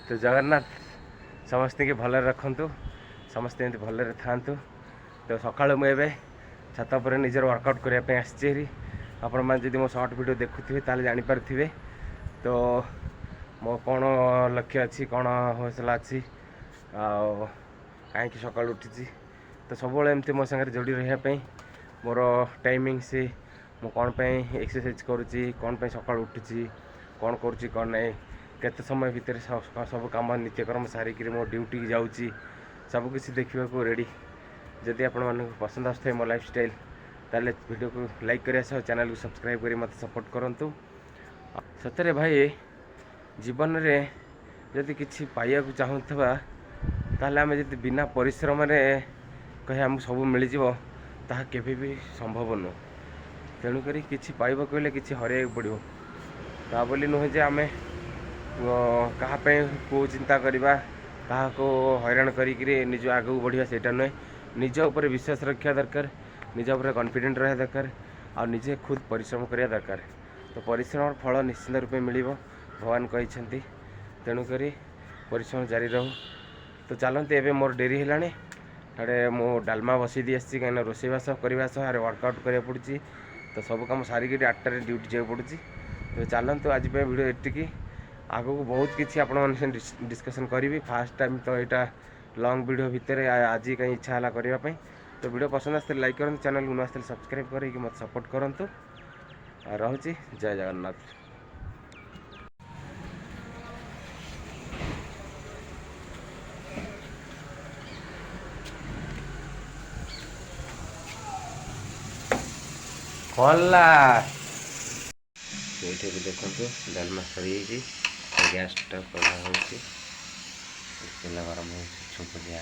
तो जगन्नाथ समस्त के भल रखु समस्ते एमती भल था। तो सका मुझे छात पर निजर वर्कआउट करने आसी आपण मैंने मो सर्ट वीडियो देखुए ताले जानीपारे तो मो कौन लक्ष्य अच्छी कौन हौसला अच्छी कहीं सका उठी तो सब एमती मो सागर जोड़ी रही मोर टाइमिंग से मु कौन एक्सरसाइज करुँची कौन सका उठुची कौन करुँची कौन ना केते समय भितर सब कम नित्यकर्म सारिक मो ड्यूटी की जाऊँगी सबकिछ देखा रेडी। जदि आपण मानक पसंद आसुए मो लाइफस्टाइल ताले वीडियो को लाइक करिया सह चैनल को सब्सक्राइब करी मत सपोर्ट करंतु। सतरे भाई जीवन रे जदि किछि पाइया को चाहूथबा ताले आमे जदि बिना परिश्रम रे कहे हमको सब मिल जिवो ताहा केबे भी संभव नु। तेणु करी किछि पाइबा कहले किछि हरिया पड़िवो ता बोली नुहे जे आमे कहा को चिंता करवा कहा को हैरान करी निज आगू बढ़िया सेटा नुहे निज ऊपर विश्वास रखा दरकार निज ऊपर कॉन्फिडेंट रहा दरकार आ निजे खुद परिश्रम करिया दरकार। तो परिश्रम फल निश्चित रूपे मिलिबो भगवान कहिसेंती तेणुक परिश्रम जारी रहू। तो चलते एवं मोर डेरी है अरे मो डालमा बसई दी आसी कहीं रोषेबास करने अरे वर्कआउट करा पड़ी तो सब कम सारिक 8टार ड्यूटी जाए पड़ी। तो चलतु आज वीडियो एटिकी आगू बहुत किसी आपण डिस्कसन करी फास्ट टाइम तो यहाँ लॉन्ग वीडियो भितर आज कहीं इच्छा है करने। तो वीडियो पसंद आसते लाइक करूँ चैनल को आसते सब्सक्राइब करके मत सपोर्ट करूँ। रोचे जय जगन्नाथ। कला ये देखो डालमा सरी गैस टा कड़ा हो गरम हो छुप दिया।